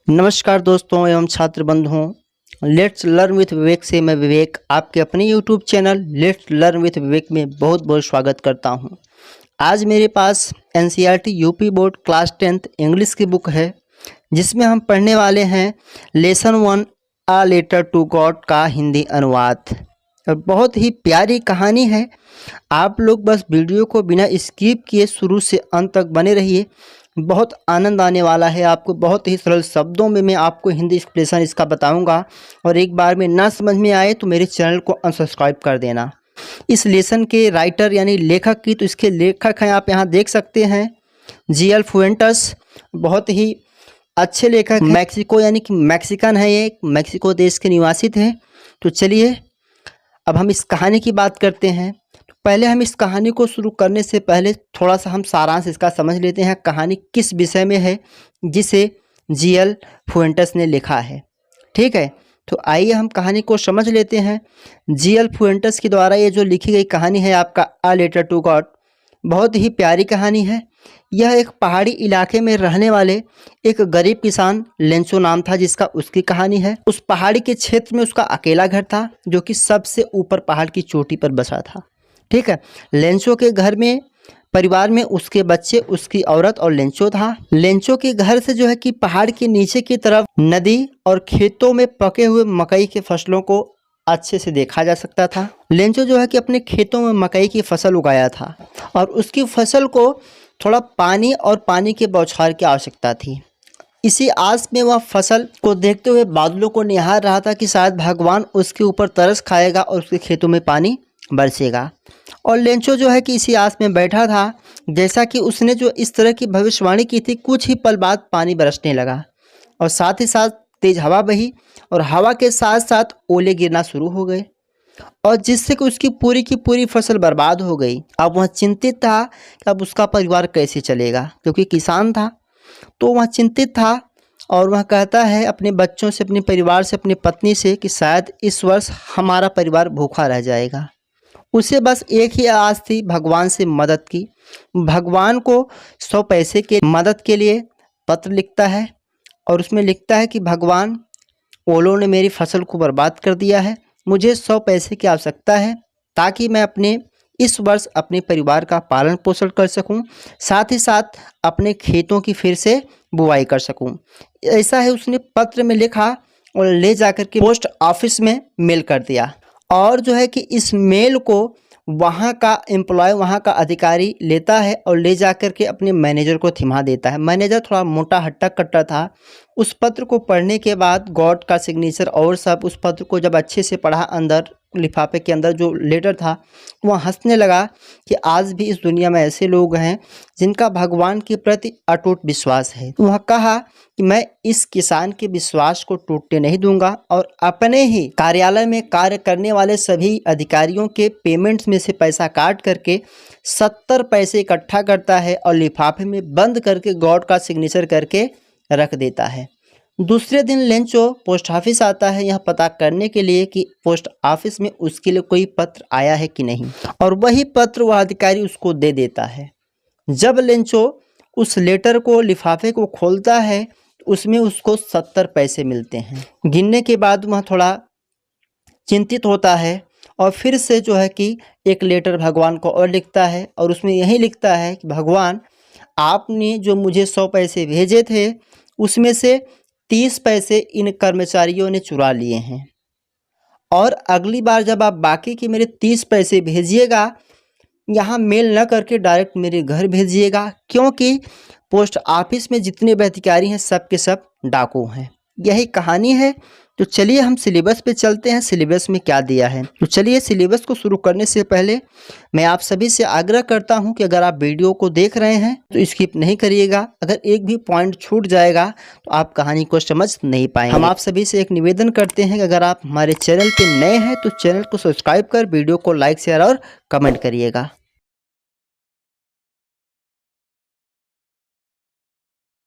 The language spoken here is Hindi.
नमस्कार दोस्तों एवं छात्र बंधुओं, लेट्स लर्न विथ विवेक से मैं विवेक आपके अपने YouTube channel let's learn with Vivek में बहुत बहुत स्वागत करता हूं। आज मेरे पास NCERT UP board class 10th English की बुक है, जिसमें हम पढ़ने वाले हैं lesson 1 a letter to God का हिंदी अनुवाद। और बहुत ही प्यारी कहानी है। आप लोग बस वीडियो को बिना स्किप किए शुरू से अंत तक बने रहिए, बहुत आनंद आने वाला है आपको। बहुत ही सरल शब्दों में मैं आपको हिंदी एक्सप्रेशन इसका बताऊंगा, और एक बार में ना समझ में आए तो मेरे चैनल को अनसब्सक्राइब कर देना। इस लेसन के राइटर यानी लेखक की, तो इसके लेखक हैं आप यहाँ देख सकते हैं जीएल फुएंटस। बहुत ही अच्छे लेखक, मैक्सिको यानी कि मैक्सिकन है, ये मैक्सिको देश के निवासी थे। तो चलिए अब हम इस कहानी की बात करते हैं। तो पहले हम इस कहानी को शुरू करने से पहले थोड़ा सा हम सारांश इसका समझ लेते हैं, कहानी किस विषय में है जिसे जीएल फुएंटस ने लिखा है। ठीक है, तो आइए हम कहानी को समझ लेते हैं। जीएल फुएंटस के द्वारा ये जो लिखी गई कहानी है आपका अ लेटर टू गॉड, बहुत ही प्यारी कहानी है। यह एक पहाड़ी इलाके में रहने वाले एक गरीब किसान लेंचो नाम था जिसका, उसकी कहानी है। उस पहाड़ी के क्षेत्र में उसका अकेला घर था, जो कि सबसे ऊपर पहाड़ की चोटी पर बसा था। ठीक है, लेंचो के घर में, परिवार में उसके बच्चे, उसकी औरत और लेंचो था। लेंचो के घर से जो है कि पहाड़ के नीचे की तरफ नदी और खेतों में पके हुए मकई के फसलों को अच्छे से देखा जा सकता था। लेंचो जो है कि अपने खेतों में मकई की फसल उगाया था, और उसकी फसल को थोड़ा पानी और पानी के बौछार की आवश्यकता थी। इसी आस में वह फसल को देखते हुए बादलों को निहार रहा था कि शायद भगवान उसके ऊपर तरस खाएगा और उसके खेतों में पानी बरसेगा। और लेंचो जो है कि इसी आस में बैठा था। जैसा कि उसने जो इस तरह की भविष्यवाणी की थी, कुछ ही पल बाद पानी बरसने लगा, और साथ ही साथ तेज हवा बही, और हवा के साथ साथ ओले गिरना शुरू हो गए, और जिससे कि उसकी पूरी की पूरी फसल बर्बाद हो गई। अब वह चिंतित था कि अब उसका परिवार कैसे चलेगा, क्योंकि किसान था। तो वह चिंतित था, और वह कहता है अपने बच्चों से, अपने परिवार से, अपनी पत्नी से कि शायद इस वर्ष हमारा परिवार भूखा रह जाएगा। उसे बस एक ही आस थी, भगवान से मदद की। भगवान को 100 पैसे के मदद के लिए पत्र लिखता है, और उसमें लिखता है कि भगवान, ओलों ने मेरी फसल को बर्बाद कर दिया है, मुझे 100 पैसे की आवश्यकता है ताकि मैं अपने इस वर्ष अपने परिवार का पालन पोषण कर सकूं, साथ ही साथ अपने खेतों की फिर से बुवाई कर सकूं। ऐसा है उसने पत्र में लिखा, और ले जाकर के पोस्ट ऑफिस में मेल कर दिया। और जो है कि इस मेल को वहाँ का एम्प्लॉय, वहाँ का अधिकारी लेता है और ले जाकर के अपने मैनेजर को थमा देता है। मैनेजर थोड़ा मोटा हट्टा कट्टा था। उस पत्र को पढ़ने के बाद गॉड का सिग्नेचर और सब, उस पत्र को जब अच्छे से पढ़ा, अंदर लिफाफे के अंदर जो लेटर था, वह हंसने लगा कि आज भी इस दुनिया में ऐसे लोग हैं जिनका भगवान के प्रति अटूट विश्वास है। वह कहा कि मैं इस किसान के विश्वास को टूटने नहीं दूंगा, और अपने ही कार्यालय में कार्य करने वाले सभी अधिकारियों के पेमेंट्स में से पैसा काट करके 70 पैसे इकट्ठा करता है, और लिफाफे में बंद करके गॉड का सिग्नेचर करके रख देता है। दूसरे दिन लेंचो पोस्ट ऑफिस आता है यह पता करने के लिए कि पोस्ट ऑफिस में उसके लिए कोई पत्र आया है कि नहीं, और वही पत्र वह अधिकारी उसको दे देता है। जब लेंचो उस लेटर को, लिफाफे को खोलता है, उसमें उसको 70 पैसे मिलते हैं। गिनने के बाद वह थोड़ा चिंतित होता है, और फिर से जो है कि एक लेटर भगवान को और लिखता है, और उसमें यही लिखता है कि भगवान, आपने जो मुझे 100 पैसे भेजे थे, उसमें से 30 पैसे इन कर्मचारियों ने चुरा लिए हैं, और अगली बार जब आप बाकी के मेरे 30 पैसे भेजिएगा, यहाँ मेल न करके डायरेक्ट मेरे घर भेजिएगा, क्योंकि पोस्ट ऑफिस में जितने भी अधिकारी हैं सब के सब डाकू हैं। यही कहानी है। तो चलिए हम सिलेबस पे चलते हैं, सिलेबस में क्या दिया है। तो चलिए सिलेबस को शुरू करने से पहले मैं आप सभी से आग्रह करता हूं कि अगर आप वीडियो को देख रहे हैं तो स्किप नहीं करिएगा। अगर एक भी पॉइंट छूट जाएगा तो आप कहानी को समझ नहीं पाएंगे। हम आप सभी से एक निवेदन करते हैं कि अगर आप हमारे चैनल पे नए हैं तो चैनल को सब्सक्राइब कर वीडियो को लाइक, शेयर और कमेंट करिएगा।